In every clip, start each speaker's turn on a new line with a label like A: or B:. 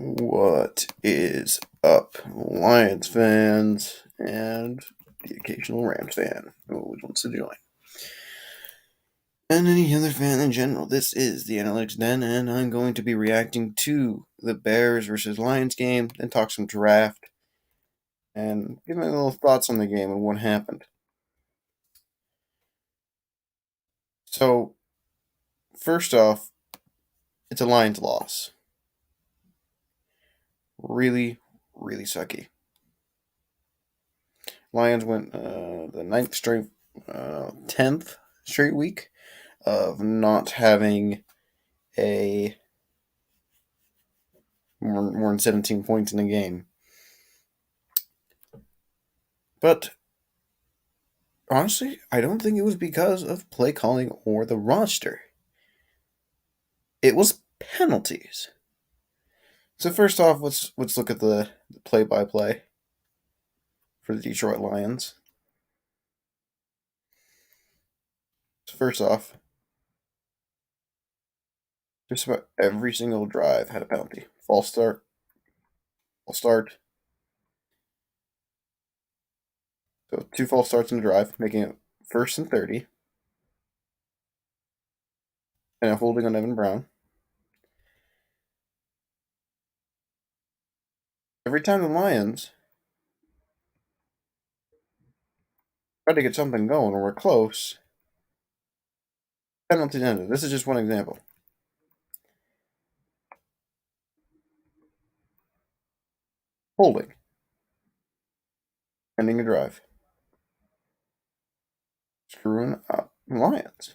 A: What is up, Lions fans and the occasional Rams fan who always wants to join? And any other fan in general, this is the Analytics Den, and I'm going to be reacting to the Bears versus Lions game, then talk some draft, and give my little thoughts on the game and what happened. So, first off, it's a Lions loss. Really, really sucky. Lions went the 10th straight week of not having a more than 17 points in a game. But honestly, I don't think it was because of play calling or the roster. It was penalties. So first off, let's look at the play-by-play for the Detroit Lions. So first off, just about every single drive had a penalty. False start, So 2 false starts in a drive, making it 1st and 30, and a holding on Evan Brown. Every time the Lions tried to get something going or were close, penalties ended. This is just one example. Holding. Ending a drive. Screwing up Lions.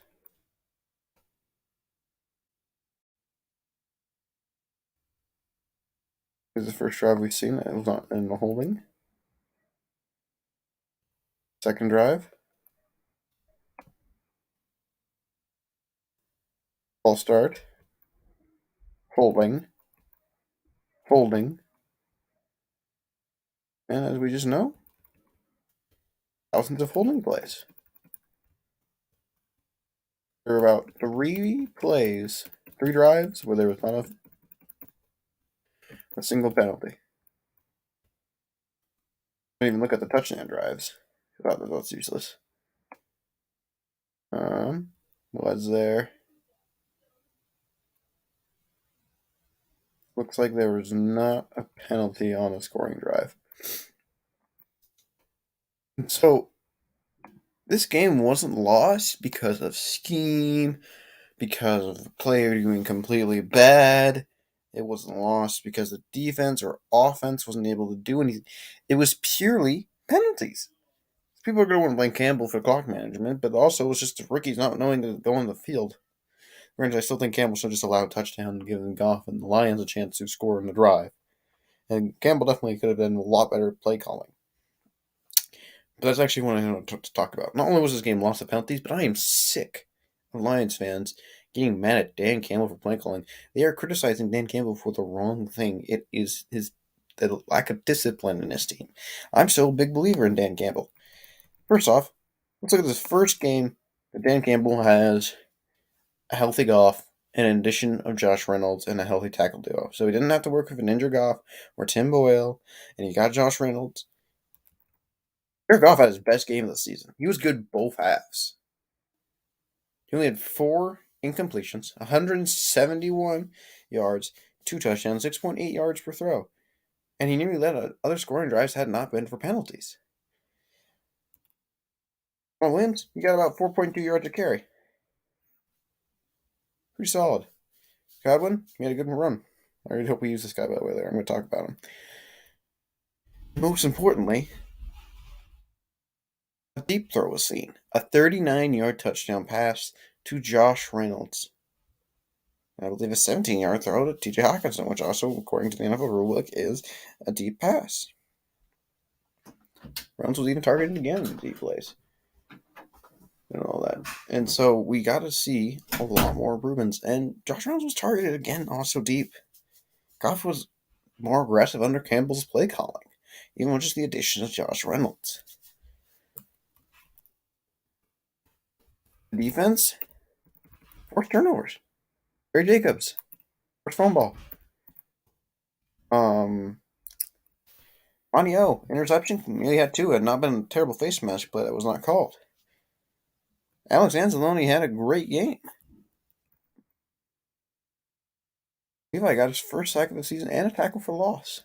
A: This is the first drive we've seen that it was not in the holding. Second drive. False start. Holding. Holding. And as we just know, thousands of holding plays. There were about 3 drives where there was not a single penalty. I didn't even look at the touchdown drives. I thought that's useless. Was there? Looks like there was not a penalty on a scoring drive. So, this game wasn't lost because of scheme, because of the player doing completely bad. It wasn't lost because the defense or offense wasn't able to do anything. It was purely penalties. People are going to want to blame Campbell for clock management, but also it was just the rookies not knowing to go on the field. Granted, I still think Campbell should just allow a touchdown and give Goff and the Lions a chance to score in the drive. And Campbell definitely could have done a lot better play calling. But that's actually what I want to talk about. Not only was this game lost to penalties, but I am sick of Lions fans getting mad at Dan Campbell for play calling. They are criticizing Dan Campbell for the wrong thing. It is the lack of discipline in his team. I'm still a big believer in Dan Campbell. First off, let's look at this first game that Dan Campbell has a healthy Goff, and an addition of Josh Reynolds and a healthy tackle duo. So he didn't have to work with an injured Goff or Tim Boyle, and he got Josh Reynolds. Jared Goff had his best game of the season. He was good both halves. He only had 4 incompletions, 171 yards, 2 touchdowns, 6.8 yards per throw. And he nearly led other scoring drives had not been for penalties. On Williams, he got about 4.2 yards a carry. Pretty solid. Godwin, he had a good run. I really hope we use this guy, by the way, later. I'm going to talk about him. Most importantly, a deep throw was seen. A 39-yard touchdown pass to Josh Reynolds. I believe a 17-yard throw to TJ Hawkinson, which also, according to the NFL rulebook, is a deep pass. Reynolds was even targeted again in deep plays. And all that. And so we got to see a lot more improvements. And Josh Reynolds was targeted again, also deep. Goff was more aggressive under Campbell's play calling, even with just the addition of Josh Reynolds. The defense, 4 turnovers. Barry Jacobs, first phone ball. Um, Manio, interception. Nearly had two. Had not been a terrible face mask, but it was not called. Alex Anzalone had a great game. Levi got his first sack of the season and a tackle for loss.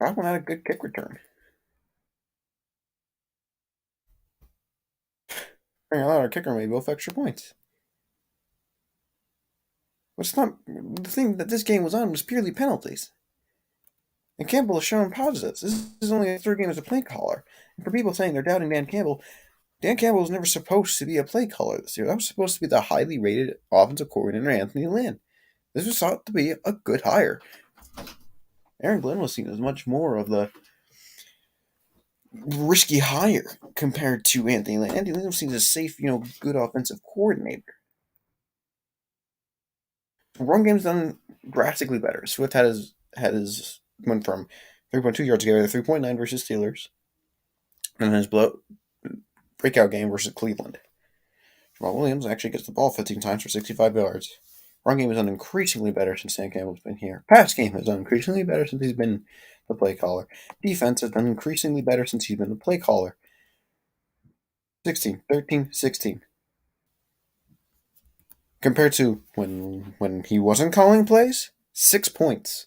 A: Godwin had a good kick return. Our kicker made both extra points. But it's not the thing that this game was on was purely penalties. And Campbell has shown positives. This is only the third game as a play caller. And for people saying they're doubting Dan Campbell was never supposed to be a play caller this year. That was supposed to be the highly rated offensive coordinator Anthony Lynn. This was thought to be a good hire. Aaron Glenn was seen as much more of the risky hire compared to Anthony Lynn. Anthony Lynn was seen as a safe, good offensive coordinator. Run game's done drastically better. Swift had his went from 3.2 yards ago to 3.9 versus Steelers, and his breakout game versus Cleveland. Jamal Williams actually gets the ball 15 times for 65 yards. Run game has done increasingly better since Dan Campbell's been here. Pass game has done increasingly better since he's been the play caller. Defense has done increasingly better since he's been the play caller. 16, 13, 16. Compared to when he wasn't calling plays, 6 points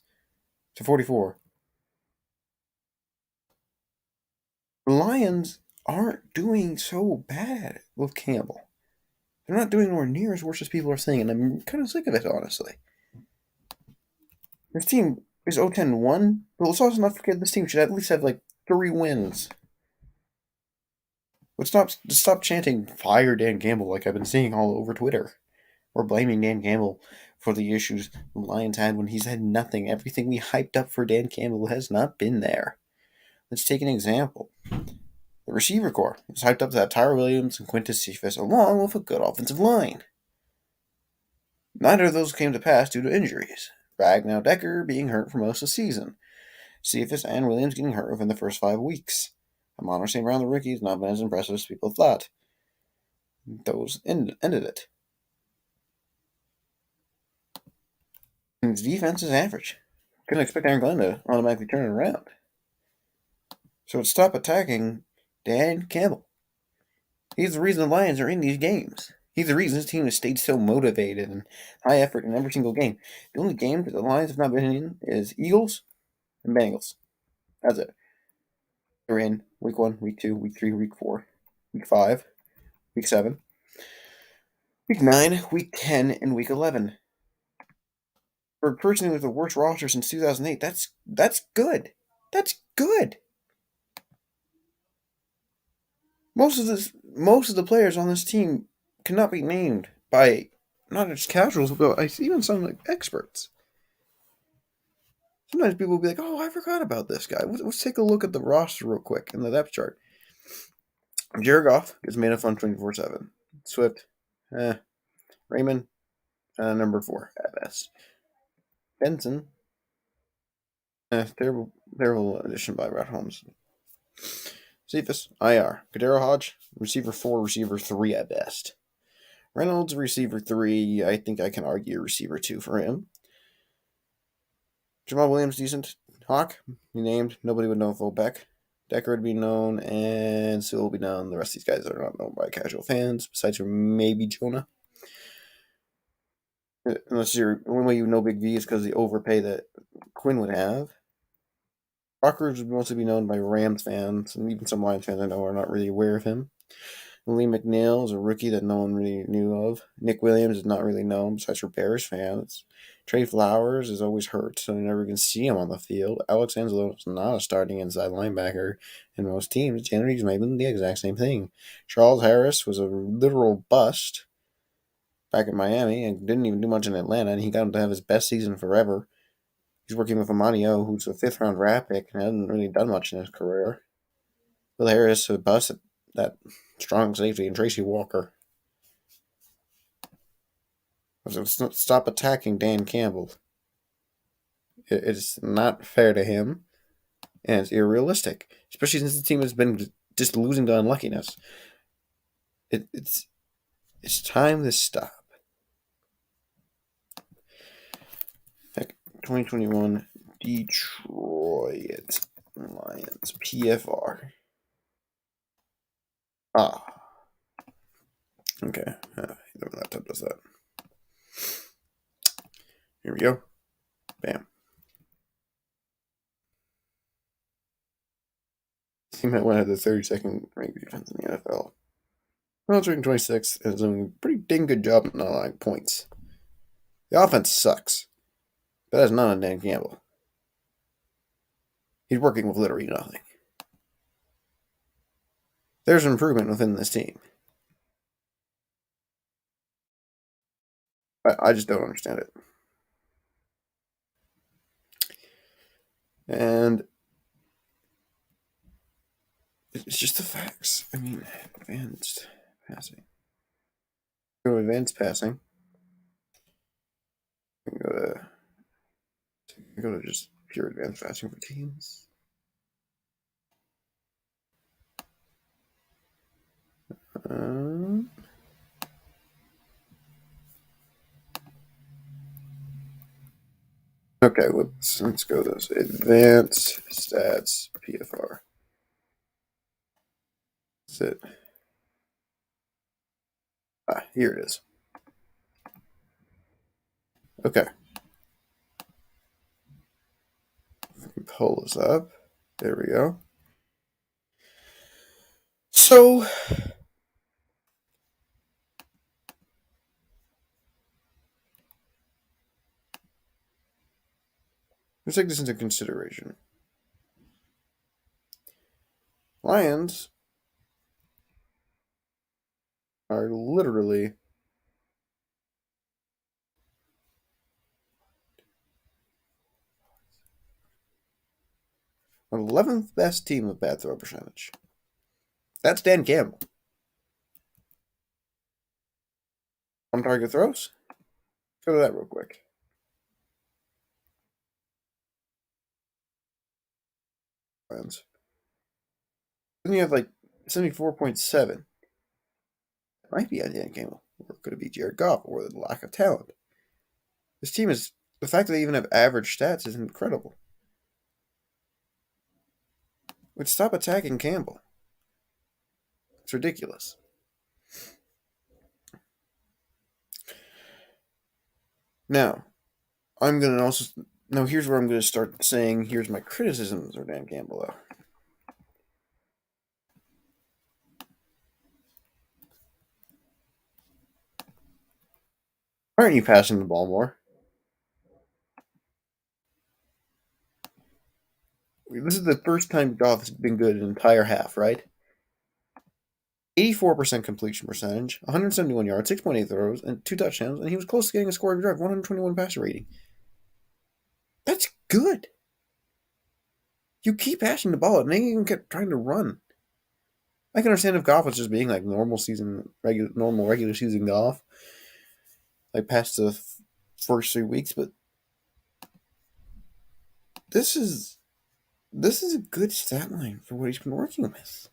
A: to 44. The Lions aren't doing so bad with Campbell. They're not doing anywhere near as worse as people are saying, and I'm kind of sick of it, honestly. This team is 0-10-1, but let's also not forget this team should at least have like 3 wins. Let's stop chanting "Fire Dan Campbell" like I've been seeing all over Twitter, or blaming Dan Campbell for the issues the Lions had when he's had nothing. Everything we hyped up for Dan Campbell has not been there. Let's take an example. The receiver corps is hyped up to have Tyler Williams and Quintus Cephas along with a good offensive line. Neither of those came to pass due to injuries. Ragnow Decker being hurt for most of the season. Cephas and Williams getting hurt within the first 5 weeks. Amon St. Brown, the rookie, has not been as impressive as people thought. Those ended it. And his defense is average. Couldn't expect Aaron Glenn to automatically turn it around. So let's stop attacking Dan Campbell. He's the reason the Lions are in these games. He's the reason this team has stayed so motivated and high effort in every single game. The only game that the Lions have not been in is Eagles and Bengals. That's it. They're in week 1, week 2, week 3, week 4, week 5, week 7, week 9, week 10, and week 11. For a person with the worst roster since 2008, that's good. That's good. Most of the players on this team cannot be named by not just casuals, but even some like experts. Sometimes people will be like, "Oh, I forgot about this guy." Let's take a look at the roster real quick in the depth chart. Jared Goff gets made of fun 24/7. Swift, Raymond, number 4 at best. Benson, terrible addition by Brad Holmes. Cephas, IR. Kadero Hodge, receiver 4, receiver 3 at best. Reynolds, receiver 3. I think I can argue receiver 2 for him. Jamal Williams, decent. Hawk, he named. Nobody would know fullback. Decker would be known, and Sewell will be known. The rest of these guys are not known by casual fans, besides maybe Jonah. Unless you're the only way you know Big V is because of the overpay that Quinn would have. Rockridge would mostly be known by Rams fans, and even some Lions fans I know are not really aware of him. Lee McNeil is a rookie that no one really knew of. Nick Williams is not really known besides for Bears fans. Trey Flowers is always hurt, so you never can see him on the field. Alex Anzalone is not a starting inside linebacker in most teams. January's maybe the exact same thing. Charles Harris was a literal bust back in Miami and didn't even do much in Atlanta, and he got him to have his best season forever. He's working with Amanio, who's a 5th-round draft pick and hasn't really done much in his career. Will Harris, a bust at that strong safety, and Tracy Walker. Stop attacking Dan Campbell. It's not fair to him, and it's unrealistic, especially since the team has been just losing to unluckiness. It's time to stop. 2021 Detroit Lions PFR. Ah. Okay. The laptop does that. Here we go. Bam. Team had one of the 32nd ranked defense in the NFL. Well, it's ranked 26th and is doing a pretty dang good job in allowing points. The offense sucks. But that's not on Dan Campbell. He's working with literally nothing. There's improvement within this team. I just don't understand it. And it's just the facts. I mean, advanced passing. Go to advanced passing. Go to just pure advanced passing for teams. Okay, let's go to this. Advanced stats PFR. That's it. Here it is. Okay. Pull this up. There we go. So, let's take this into consideration. Lions are literally an 11th best team with bad throw percentage. That's Dan Campbell. On target throws? Let's go to that real quick. Lions. Then you have like 74.7. It might be on Dan Campbell. Or could it be Jared Goff or the lack of talent? This team is. The fact that they even have average stats is incredible. Would stop attacking Campbell. It's ridiculous. Now, I'm going to also. Now, here's where I'm going to start saying, here's my criticisms of Dan Campbell, though. Why aren't you passing the ball more? This is the first time Goff has been good an entire half, right? 84% completion percentage, 171 yards, 6.8 throws, and 2 touchdowns, and he was close to getting a score every drive, 121 passer rating. That's good. You keep passing the ball, and they even kept trying to run. I can understand if Goff was just being like normal regular season Goff, like past the first 3 weeks, but this is a good stat line for what he's been working with.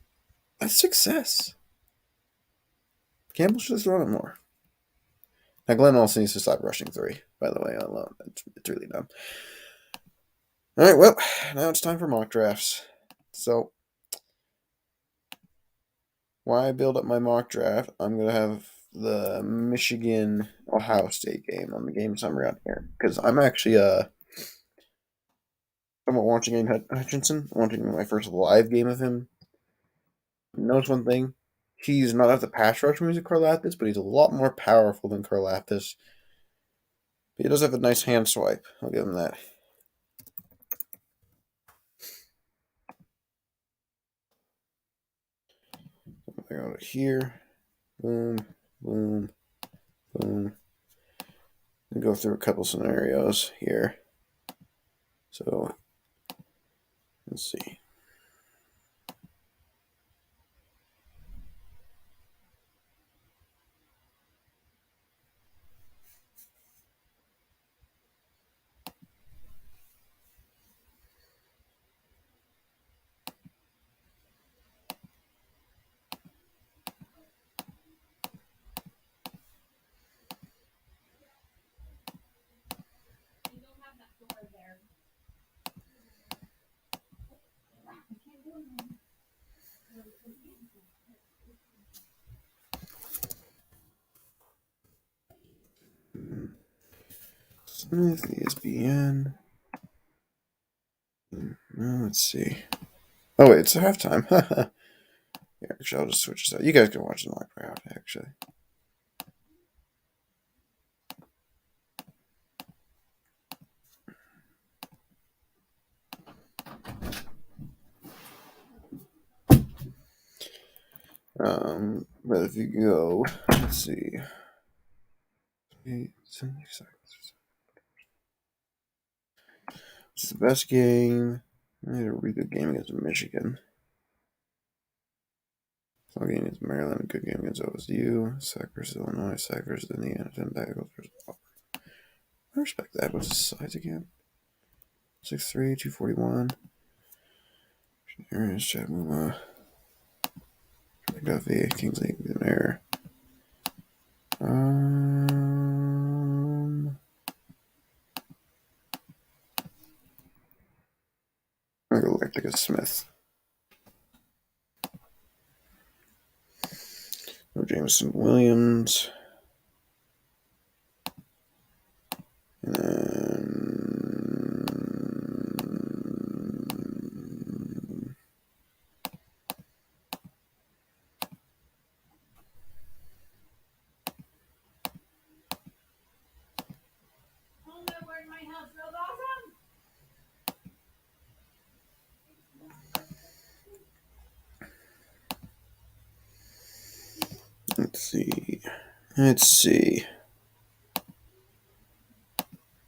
A: That's success. Campbell should have thrown it more. Now, Glenn also needs to stop rushing 3, by the way, alone. It's really dumb. All right, well, now it's time for mock drafts. So, while I build up my mock draft, I'm going to have the Michigan-Ohio State game on the game summary on here. Because I'm actually somewhat watching Aiden Hutchinson, watching my first live game of him. Notice one thing. He's not at the pass rush when he's a Karlaftis, but he's a lot more powerful than Karlaftis. He does have a nice hand swipe. I'll give him that. I go to here. Boom, boom, boom. And go through a couple scenarios here. So, let's see. Smith, ESPN. Let's see. Oh wait, it's halftime. Yeah, actually, I'll just switch this out. You guys can watch the live crowd, actually. But if you go, let's see. 76 seconds. It's the best game. I had a really good game against Michigan. Small game against Maryland. Good game against OSU. Sack versus Illinois. Sack versus Indiana. 10 Bengals versus Auburn. I respect that. What's the size again? 6'3", 241. Arias, Chad Muma. McDuffie. Kingsley. McNair. I'm gonna go Lactica Smith. No Jameson Williams. And then let's see. Let's see.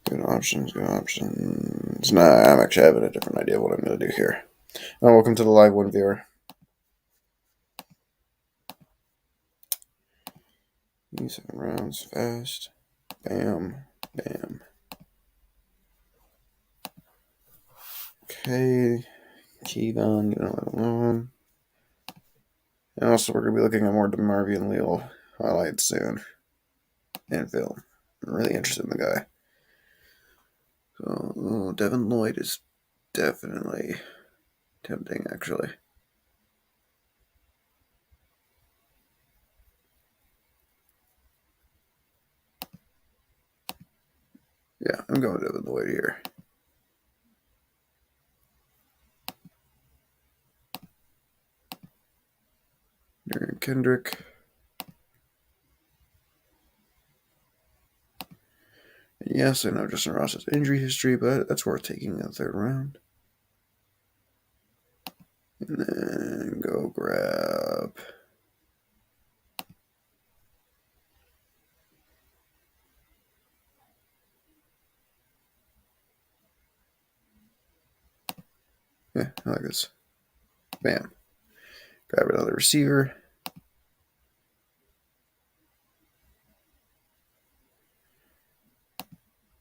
A: Good options, good options. Nah, I'm actually having a different idea of what I'm going to do here. Welcome to the live one viewer. These 7 rounds, fast. Bam, bam. Okay, Kevon, you know it alone. And also, we're going to be looking at more DeMarvion Leal highlights soon and film. I'm really interested in the guy. So, Devin Lloyd is definitely tempting, actually. Yeah, I'm going Devin Lloyd here. Aaron Kendrick. And yes, I know Justin Ross's injury history, but that's worth taking in the 3rd round. And then go grab. Yeah, I like this. Bam. Grab another receiver.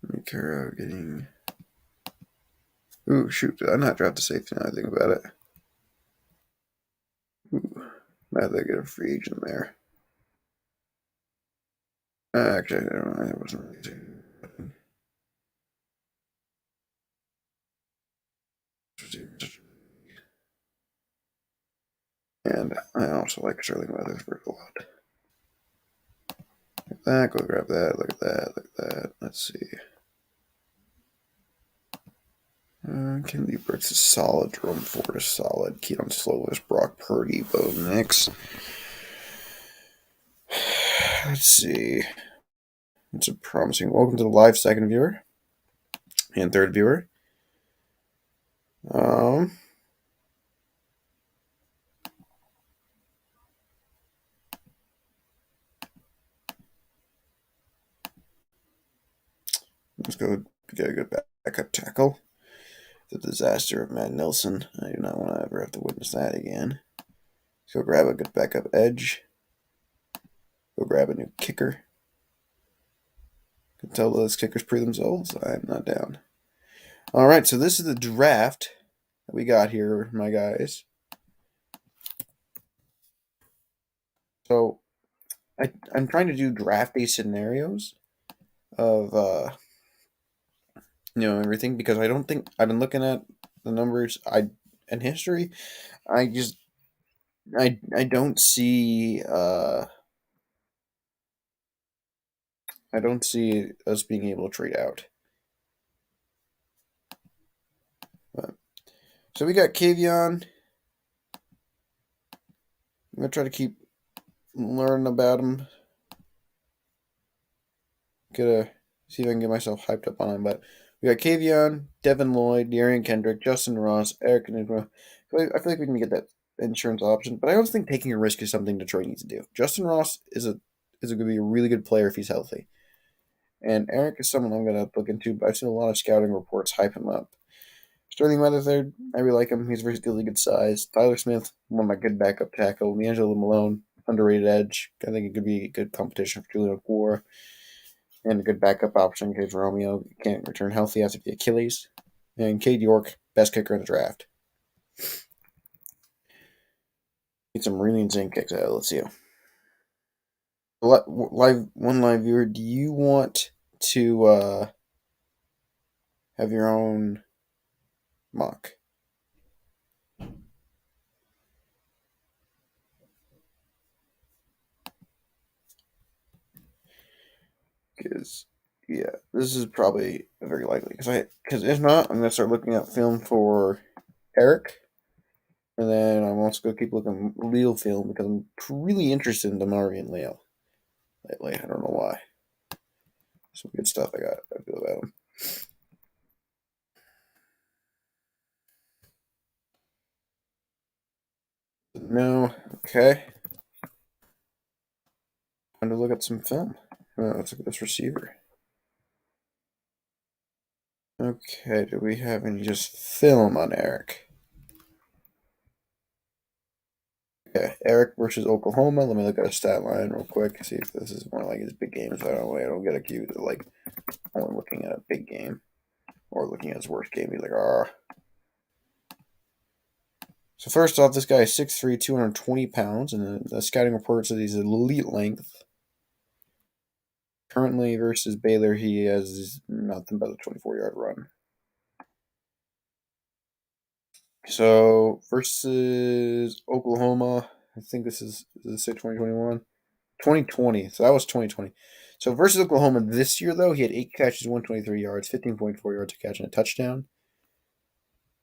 A: Let me care about getting. Ooh, shoot. Did I not draft a safety now I think about it? Ooh. Might have to get a free agent there. Actually, I don't know. It wasn't really too. And I also like Sterling Weathersford a lot. Look at that, go grab that, look at that, look at that. Let's see. Kennedy Brooks is solid, Jerome Ford is solid, Keaton Slovis, Brock Purdy, Bo Nix. Let's see. It's a promising. Welcome to the live 2nd viewer and 3rd viewer. Let's go get a good backup tackle. The disaster of Matt Nelson. I do not want to ever have to witness that again. Let's go grab a good backup edge. Go grab a new kicker. Can tell those kickers pre themselves. I'm not down. All right, so this is the draft that we got here, my guys. So I'm trying to do draft day scenarios of everything because I don't think I've been looking at the numbers in history. I just I don't see us being able to trade out. But, so we got Kavion. I'm gonna try to keep learning about him. Gonna see if I can get myself hyped up on him. But we got Kavion, Devin Lloyd, Darian Kendrick, Justin Ross, Eric Enigma. I feel like we can get that insurance option, but I also think taking a risk is something Detroit needs to do. Justin Ross is going to be a really good player if he's healthy, and Eric is someone I'm going to look into. But I've seen a lot of scouting reports hype him up. Sterling Weatherford, I really like him. He's really good size. Tyler Smith, one of my good backup tackle. D'Angelo Malone, underrated edge. I think it could be a good competition for Julian Core and a good backup option in case Romeo can't return healthy after the Achilles. And Cade York, best kicker in the draft. Need some really insane kicks out of LSU. Live viewer, do you want to have your own mock? Because yeah, this is probably very likely. Because if not, I'm gonna start looking at film for Eric, and then I'm also gonna keep looking at Leo film because I'm really interested in Damari and Leo lately. I don't know why. Some good stuff I feel about him. No, okay. Time to look at some film. Let's look at this receiver. Okay, do we have any just film on Eric? Okay, Eric versus Oklahoma. Let me look at a stat line real quick. See if this is one of like his big games. I don't get accused of like only looking at a big game or looking at his worst game. He's like, ah. So first off, this guy is 6'3", 220 pounds, and the scouting report says he's elite length. Currently versus Baylor, he has nothing but a 24-yard run. So versus Oklahoma, I think this is does it say 2021? 2020. So that was 2020. So versus Oklahoma this year, though, he had 8 catches, 123 yards, 15.4 yards a catch, and a touchdown.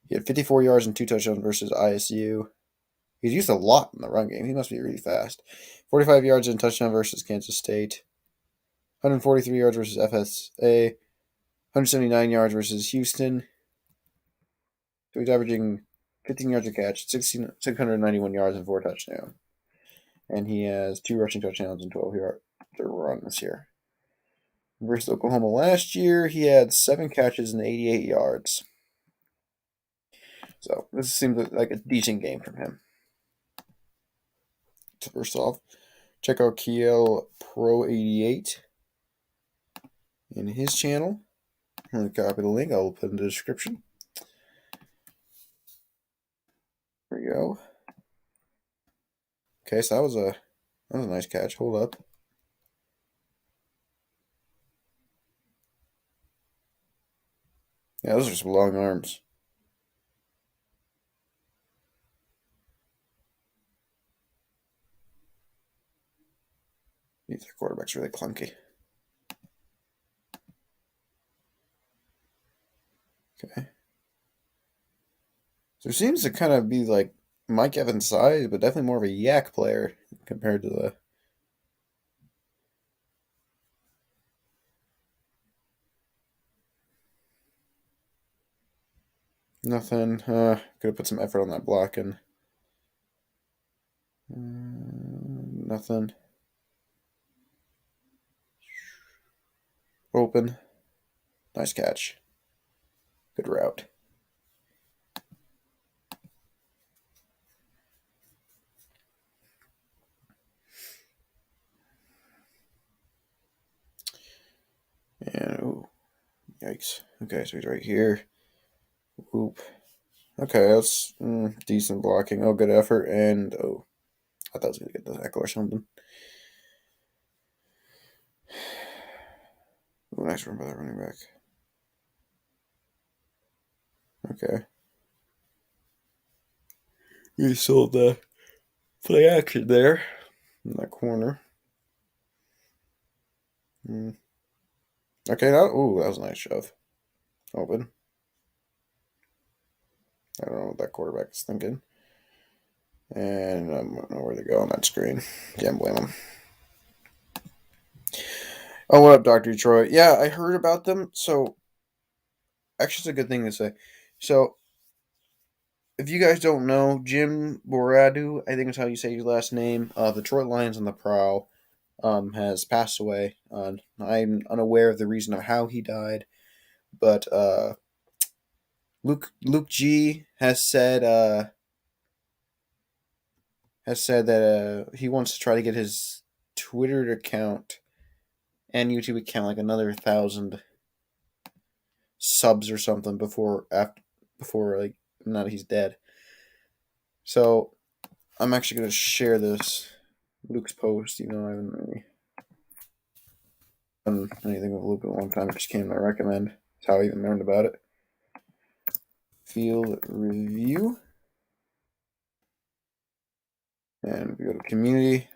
A: He had 54 yards and 2 touchdowns versus ISU. He's used a lot in the run game. He must be really fast. 45 yards and a touchdown versus Kansas State. 143 yards versus FSA. 179 yards versus Houston. So he's averaging 15 yards a catch, 691 yards, and 4 touchdowns. And he has 2 rushing touchdowns and 12 yards to run this year. Versus Oklahoma last year, he had 7 catches and 88 yards. So this seems like a decent game from him. So first off, check out Kiel Pro 88 in his channel. I'm going to copy the link. I'll put it in the description. There we go. Okay, so that was a nice catch. Hold up. Yeah, those are some long arms. These quarterback's really clunky. Okay. So it seems to kind of be like Mike Evans' size, but definitely more of a yak player compared to the. Nothing. Could have put some effort on that blocking. Nothing. Open. Nice catch. Good route. And, ooh, yikes. Okay, so he's right here. Oop. Okay, that's decent blocking. Oh, good effort. And, oh, I thought I was going to get the tackle or something. Ooh, nice run by that running back. Okay. He sold that. play action there in that corner. Mm. Okay, now, ooh, that was a nice shove. Open. I don't know what that quarterback is thinking. And I don't know where to go on that screen. Can't blame him. Oh, what up, Dr. Detroit? Yeah, I heard about them. So, actually, it's a good thing to say. So, if you guys don't know, Jim Boradu, I think is how you say your last name, Detroit Lions on the Prowl, has passed away. I'm unaware of the reason of how he died, but Luke G has said that he wants to try to get his Twitter account and YouTube account like another 1,000 subs or something before like now that he's dead. So I'm actually gonna share this Luke's post. I haven't really done anything with Luke in a long time. It just came to recommend. That's how I even learned about it. Field review, and we go to community.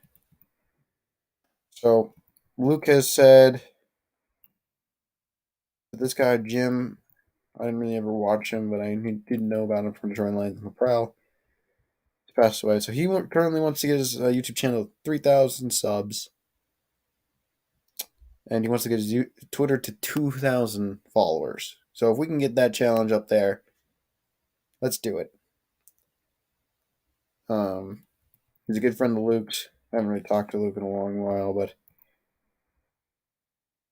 A: So Luke has said that this guy Jim, I didn't really ever watch him, but I didn't know about him from Detroit Lions on the Prowl. He's passed away, so he currently wants to get his YouTube channel 3,000 subs, and he wants to get his Twitter to 2,000 followers. So if we can get that challenge up there, let's do it. He's a good friend of Luke's. I haven't really talked to Luke in a long while, but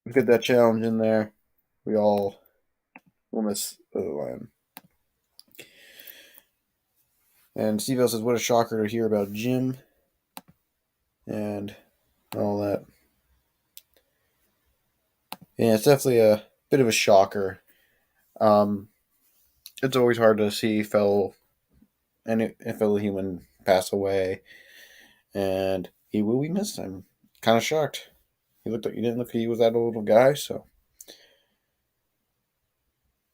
A: we get that challenge in there. We all will miss the lion. And Steve L says, "What a shocker to hear about Jim and all that." Yeah, it's definitely a bit of a shocker. It's always hard to see a fellow human pass away, and he will be missed. I'm kind of shocked. He didn't look like he was that old of a guy. So,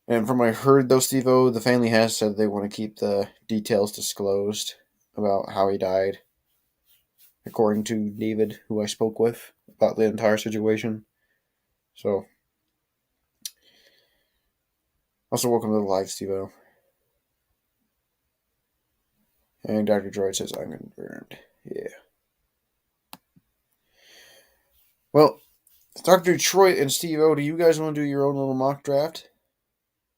A: and from what I heard though, Steve-O, the family has said they want to keep the details disclosed about how he died. According to David, who I spoke with about the entire situation. So, also welcome to the live, Steve-O. And Dr. Droid says I'm confirmed. Yeah. Well, Dr. Detroit and Steve O, do you guys want to do your own little mock draft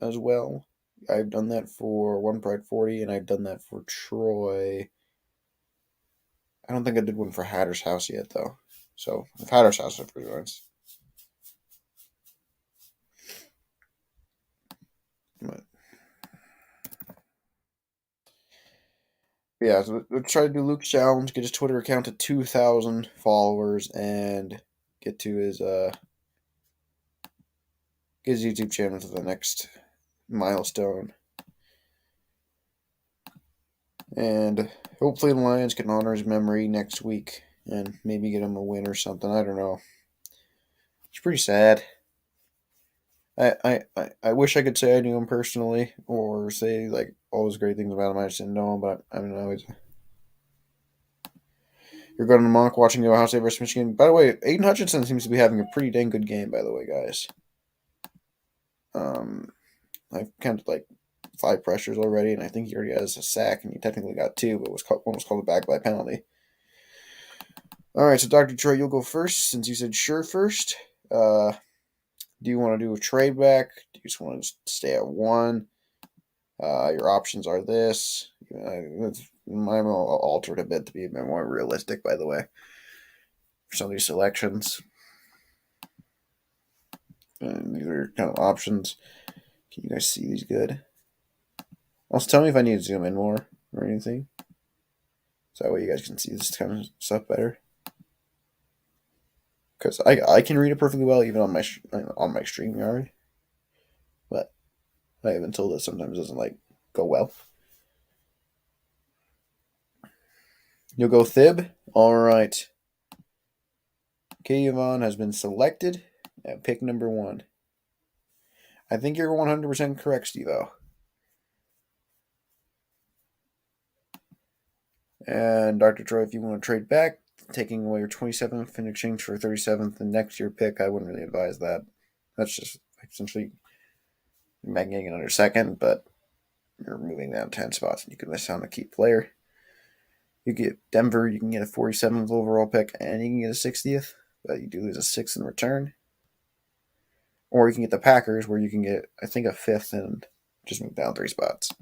A: as well? I've done that for One Pride 40, and I've done that for Troy. I don't think I did one for Hatter's House yet, though. So, if Hatter's House ever joins. But, yeah, so let's try to do Luke's challenge, get his Twitter account to 2,000 followers, and get to his YouTube channel to the next milestone. And hopefully the Lions can honor his memory next week and maybe get him a win or something. I don't know. It's pretty sad. I wish I could say I knew him personally or say like all those great things about him. I just didn't know him, but I don't know. You're going to Monk watching Ohio State versus Michigan. By the way, Aiden Hutchinson seems to be having a pretty dang good game. By the way, guys. I've counted like 5 pressures already, and I think he already has a sack, and he technically got 2, but one was called a back by penalty. All right, so Dr. Troy, you'll go first since you said sure first. Do you want to do a trade back? Do you just want to stay at 1? Your options are this. I'm altered a bit to be a bit more realistic, by the way, for some of these selections. And these are kind of options. Can you guys see these good? Also, tell me if I need to zoom in more or anything. So that way you guys can see this kind of stuff better. Because I can read it perfectly well even on my StreamYard, but I have been told that sometimes it doesn't go well. You'll go Thib. All right. Kayvon has been selected at pick number 1. I think you're 100% correct, Steve-O. And Dr. Troy, if you want to trade back, taking away your 27th in exchange for a 37th and next year pick, I wouldn't really advise that. That's just essentially making it under second, but you're moving down 10 spots and you can miss out on a key player. You get Denver, you can get a 47th overall pick and you can get a 60th, but you do lose a 6th in return. Or you can get the Packers, where you can get, I think, a 5th and just move down 3 spots.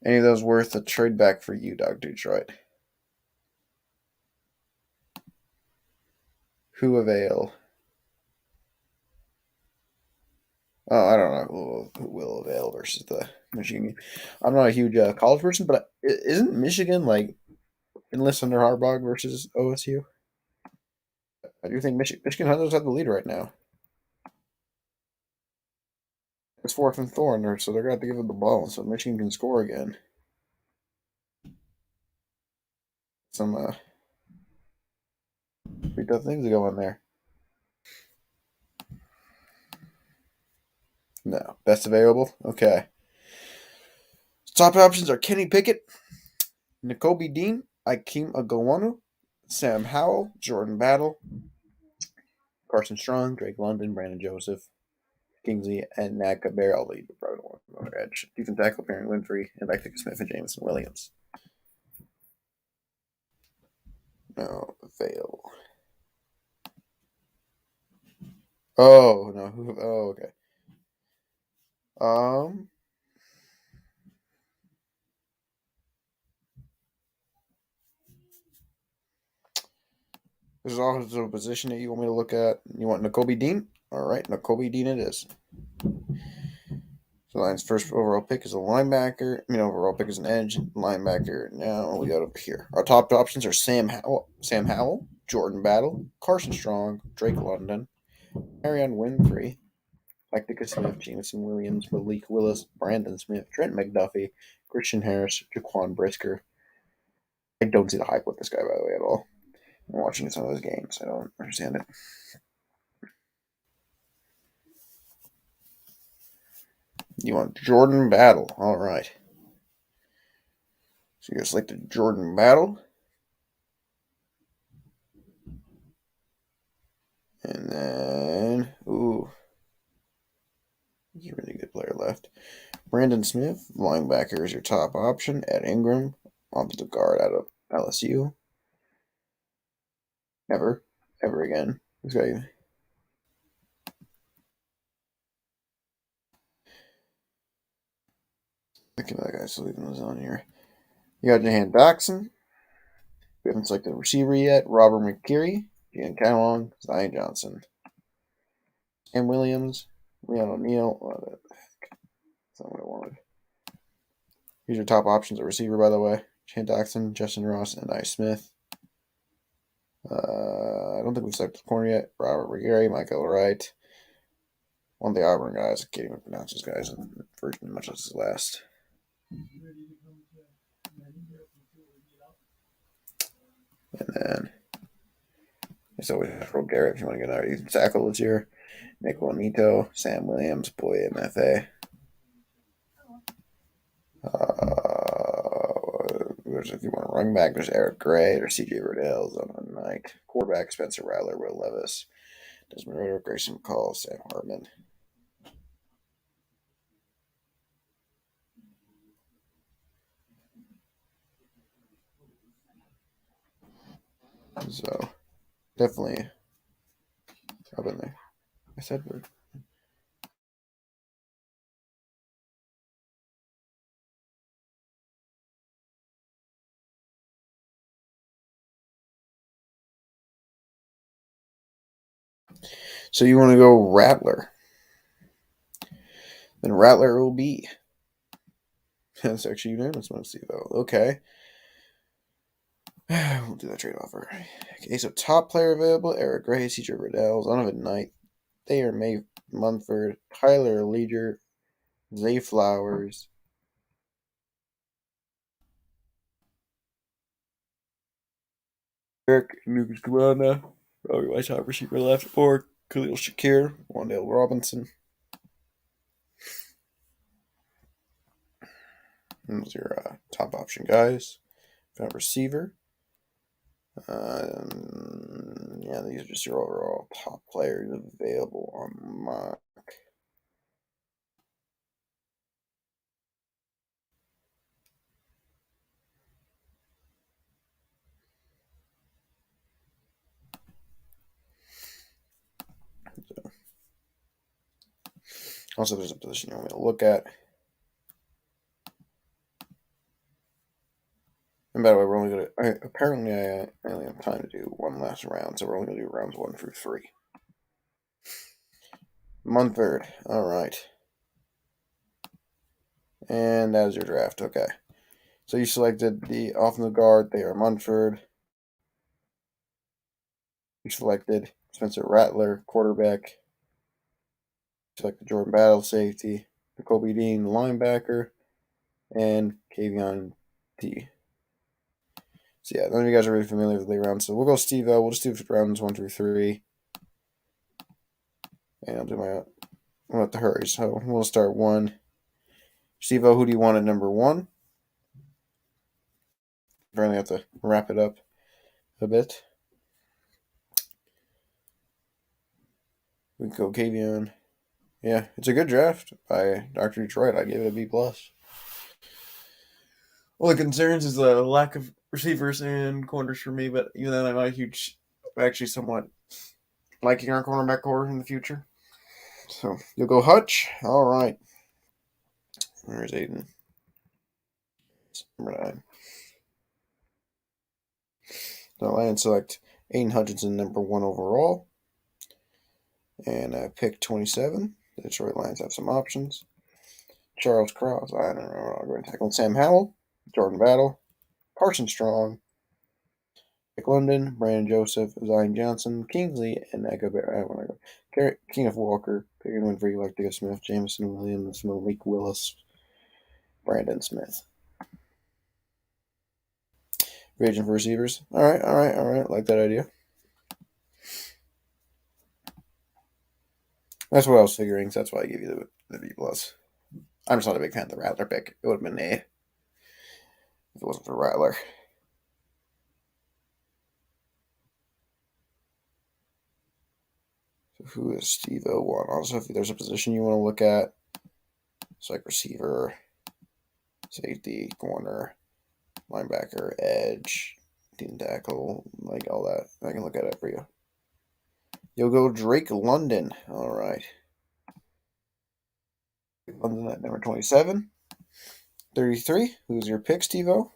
A: Any of those worth a trade back for you, Dr. Detroit? Who avail? Oh, I don't know who will avail versus the Michigan game. I'm not a huge college person, but isn't Michigan like enlist under Harbaugh versus OSU? I do think Michigan Hunters have the lead right now. It's fourth and Thorn, so they're going to have to give them the ball so Michigan can score again. Some pretty tough things to go on there. No, best available. Okay. Top options are Kenny Pickett, N'Kobe Dean, Ikem Agawanu, Sam Howell, Jordan Battle, Carson Strong, Drake London, Brandon Joseph, Kingsley, and Naka Bear. I'll lead the probably one on their edge. Defense tackle, Perry Winfrey, and back to Smith and Jameson Williams. No, fail. Oh, no. Oh, okay. Um, there's also a position that you want me to look at. You want N'Kobe Dean? All right, N'Kobe Dean it is. The Lions' first overall pick is a linebacker. Overall pick is an edge linebacker. Now we got over here. Our top options are Sam Howell, Jordan Battle, Carson Strong, Drake London, Marion Winfrey, Lectica Smith, Jameson Williams, Malik Willis, Brandon Smith, Trent McDuffie, Christian Harris, Jaquan Brisker. I don't see the hype with this guy, by the way, at all. I'm watching some of his games. I don't understand it. You want Jordan Battle. All right. So you selected Jordan Battle. And then, he's a really good player left. Brandon Smith, linebacker, is your top option. Ed Ingram, offensive guard out of LSU. Never, ever again. This guy. Thinking of that guy's leaving this on here. You got Jahan Dotson. We haven't selected a receiver yet. Robert McCreary, Ian Catalong, Zion Johnson, Sam Williams, Leon O'Neal. Oh, that's not what I wanted. Here's your top options at receiver, by the way. Jahan Dotson, Justin Ross, and Ice Smith. I don't think we've selected the corner yet. Robert McCreary, Michael Wright. One of the Auburn guys. I can't even pronounce his guys in first, much less his last. And then there's always Earl Garrett if you want to get out. Ethan tackle this year. Nick Juanito, Sam Williams, Boy MFA. If you want to run back, there's Eric Gray, there's CJ Riddell, Zonovan Knight, quarterback Spencer Rattler, Will Levis, Desmond Ritter, Grayson McCall, Sam Hartman. So definitely up in there. I said we're. So you want to go Rattler? Then Rattler will be. That's actually unanimous, mostly though. Okay. We'll do that trade offer. Okay, so top player available: Eric Gray, CJ Riddell, Zonovan Knight, Thayer May Munford, Tyler Leader, Zay Flowers, Eric Nugusquana, probably my top receiver left, or Khalil Shakir, Wandale Robinson. Those are your top option guys. Found receiver. Yeah, these are just your overall top players available on mock. Also, if there's a position you want me to look at. And by the way, we're only going to. Apparently, I only have time to do one last round, so we're only going to do rounds 1 through 3. Munford. All right. And that is your draft. Okay. So you selected the offensive guard. They are Munford. You selected Spencer Rattler, quarterback. You selected Jordan Battle, safety. Jacoby Dean, linebacker. And Kavion T. So yeah, none of you guys are really familiar with the rounds. So we'll go Steve O. We'll just do rounds 1 through 3. And I'll do my. I'll have to hurry. So we'll start 1. Steve O, who do you want at number 1? Apparently have to wrap it up a bit. We can go Kavion. Yeah, it's a good draft by Dr. Detroit. I give it a B+. Well, the concerns is the lack of receivers and corners for me, but even then, I'm actually somewhat liking our cornerback core in the future. So you'll go Hutch. All right. Where's Aiden? Number 9. So Lions select Aiden Hutchinson, number 1 overall. And pick 27. The Detroit Lions have some options. Charles Cross. I don't know. I'll go and tackle Sam Howell, Jordan Battle, Carson Strong, Nick London, Brandon Joseph, Zion Johnson, Kingsley, and Kenneth Walker, Picking one for Electica Smith, Jameson Williams, Malik Willis, Brandon Smith. Region for receivers. All right. Like that idea. That's what I was figuring, so that's why I gave you the B+. I'm just not a big fan of the Rattler pick. It would have been A if it wasn't for Rattler. So who is Steve O1? Also, if there's a position you want to look at, it's like receiver, safety, corner, linebacker, edge, team tackle, like all that. I can look at it for you. You'll go Drake London. All right. London at number 27. 33. Who's your pick, Steve-O?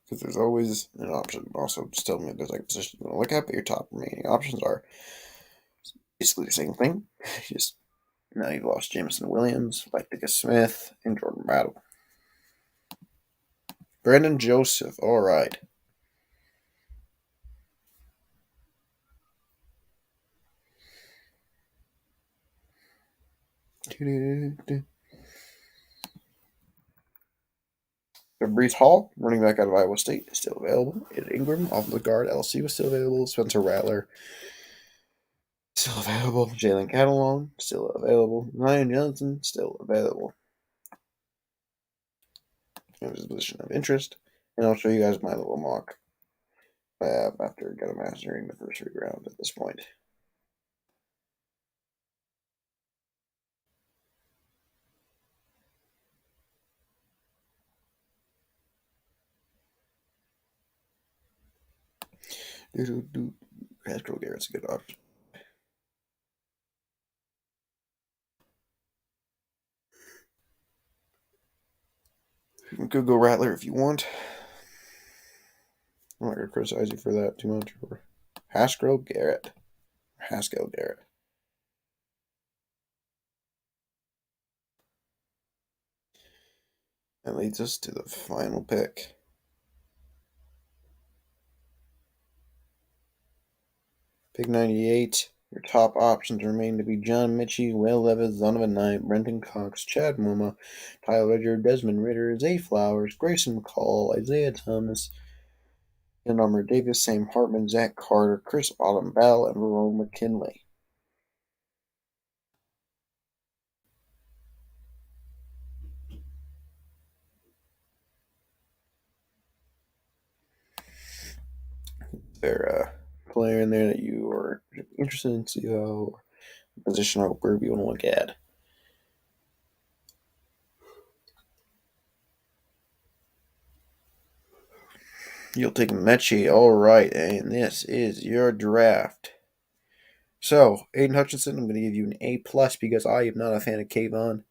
A: Because there's always an option. Also, just tell me if there's like a position you want to look at, but your top remaining options are basically the same thing. Just now you've lost Jameson Williams, Lectica Smith, and Jordan Battle. Brandon Joseph. All right. Brees Hall, running back out of Iowa State, is still available. Ed Ingram, off the guard, LSU was still available. Spencer Rattler, still available. Jalen Catalon, still available. Ryan Johnson, still available. It was a position of interest. And I'll show you guys my little mock after Get a Mastering the first 3 rounds at this point. Haskell Garrett's a good option. You could go Rattler if you want. I'm not going to criticize you for that too much. Or Haskell Garrett. That leads us to the final pick. Pick 98. Your top options remain to be John Mitchie, Will Levis, Zonovan Knight, Brenton Cox, Chad Muma, Tyler Ledger, Desmond Ritter, Zay Flowers, Grayson McCall, Isaiah Thomas, Armour Davis, Sam Hartman, Zach Carter, Chris Autumn Bell, and Verone McKinley. There player in there that you are interested in see how position or group you want to look at. You'll take Mechie, all right, and this is your draft. So, Aiden Hutchinson, I'm going to give you an A plus because I am not a fan of Kayvon.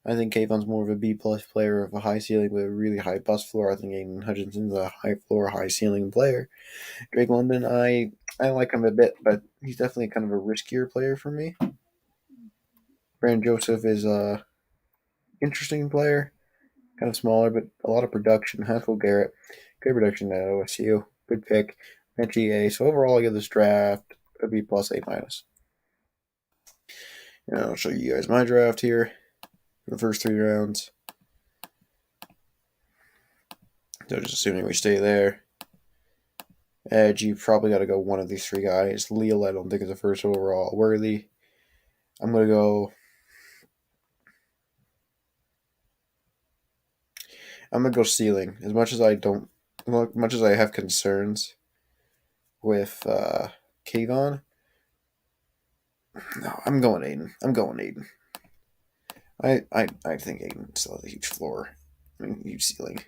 A: I think Kayvon's more of a B plus player of a high ceiling with a really high bust floor. I think Aiden Hutchinson's a high floor, high ceiling player. Drake London, I like him a bit, but he's definitely kind of a riskier player for me. Brandon Joseph is a interesting player, kind of smaller, but a lot of production. Haskell Garrett, good production at OSU, good pick. Mechie A. So overall, I give this draft a B plus, A minus. And I'll show you guys my draft here for the first 3 rounds. So just assuming we stay there. Edge, you probably got to go one of these 3 guys. Leal, I don't think is the first overall. Worthy, I'm gonna go. I'm gonna go ceiling. As much as I have concerns with Kayvon, no, I'm going Aiden. I think Aiden still has a huge floor. I mean, huge ceiling.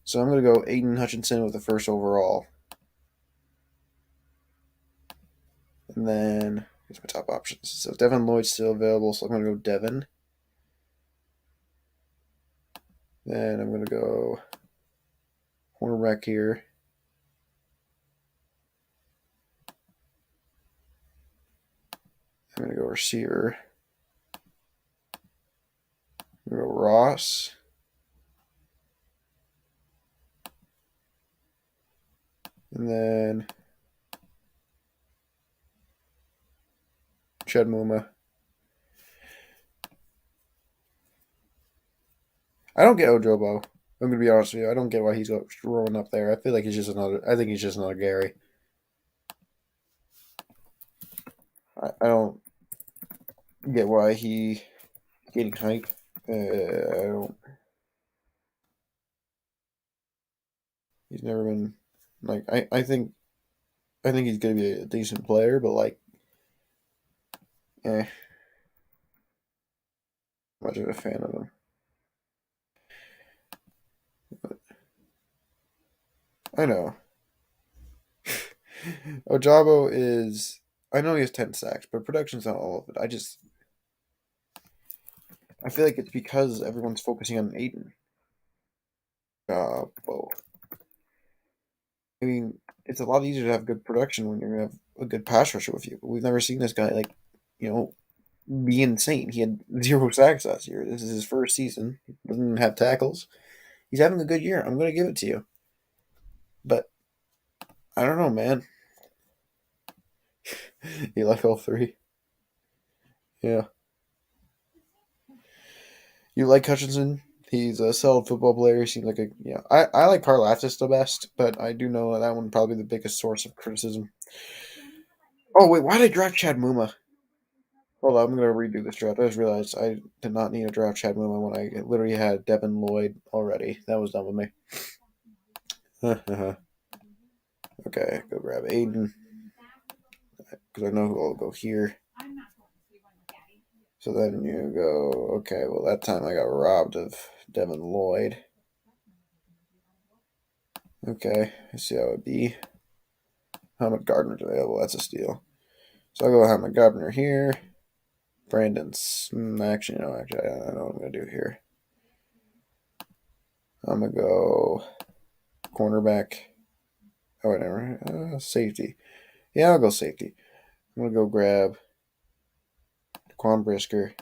A: So I'm gonna go Aiden Hutchinson with the first overall. And then here's my top options. So Devin Lloyd's still available, so I'm gonna go Devin. Then I'm gonna go cornerback here. I'm gonna go receiver. I'm gonna go Ross. And then Chad Muma. I don't get Ojobo. I'm gonna be honest with you. I don't get why he's rolling up there. I feel like he's just another. I think he's just another Gary. I don't get why he getting hype. I don't. He's never been like. I think he's gonna be a decent player, but like, much of a fan of him. I know. Ojabo is. I know he has 10 sacks, but production's not all of it. I feel like it's because everyone's focusing on Aiden. Ojabo. I mean, it's a lot easier to have good production when you're gonna have a good pass rusher with you. But we've never seen this guy you know, be insane. He had 0 sacks last year. This is his first season. He doesn't have tackles. He's having a good year. I'm gonna give it to you. But I don't know, man. You like all 3? Yeah. You like Hutchinson? He's a solid football player. He seems like a I like Karlaftis the best, but I do know that one probably the biggest source of criticism. Oh wait, why did I draft Chad Muma? Hold on, I'm gonna redo this draft. I just realized I did not need to draft Chad Muma when I literally had Devin Lloyd already. That was done with me. Okay, go grab Aiden because I know who I'll go here. So then you go. Okay, well that time I got robbed of Devin Lloyd. Okay, let's see how it would be. Hamid Gardner's available. That's a steal. So I'll go Hamid Gardner here. Brandon's. Actually, no. Actually, I know what I'm gonna do here. I'm gonna go cornerback. Oh, whatever. Safety. Yeah, I'll go safety. I'm gonna go grab Quan Brisker,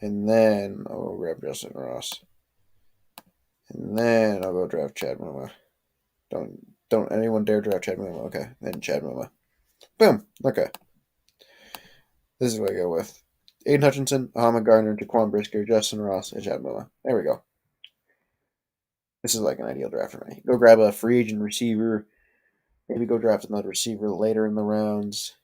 A: and then I'll go grab Justin Ross, and then I'll go draft Chad Muma. Don't anyone dare draft Chad Muma. Okay, then Chad Muma. Boom. Okay. This is what I go with. Aiden Hutchinson, Ahmed Gardner, Jaquan Brisker, Justin Ross, and Chad Miller. There we go. This is like an ideal draft for me. Go grab a free agent receiver. Maybe go draft another receiver later in the rounds.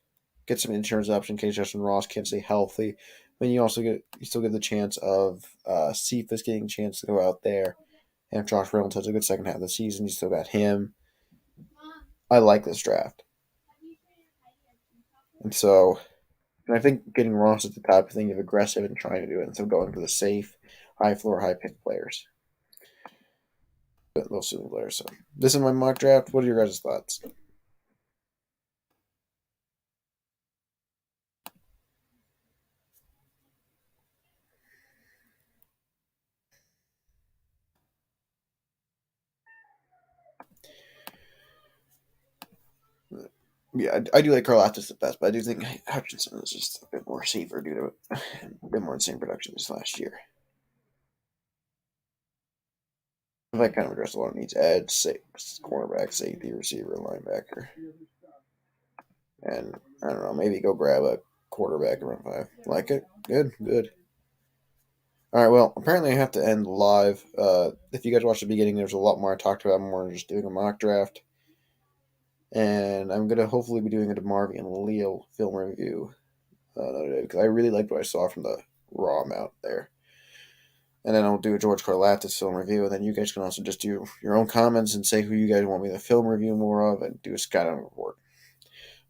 A: Get some insurance option in case Justin Ross can't stay healthy. Then you still get the chance of Cephas getting a chance to go out there. And if Josh Reynolds has a good second half of the season, you still got him. I like this draft. And so and I think getting Ross at the top of thing of aggressive and trying to do it instead of going for the safe, high floor, high pick players. Those silly players. So this is my mock draft. What are your guys' thoughts? Yeah, I do like Karlaftis the best, but I do think Hutchinson is just a bit more safer due to a bit more insane production this last year. That kind of addressed a lot of needs. Edge, cornerback, safety, receiver, linebacker. And I don't know, maybe go grab a quarterback around five. Like it? Good, good. All right, well, apparently I have to end live. If you guys watched the beginning, there's a lot more I talked about. I'm more just doing a mock draft. And I'm going to hopefully be doing a DeMarvin and Leo film review another day because I really liked what I saw from the raw amount there. And then I'll do a George Karlaftis film review, and then you guys can also just do your own comments and say who you guys want me to film review more of and do a scouting report.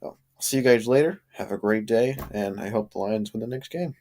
A: So, I'll see you guys later. Have a great day, and I hope the Lions win the next game.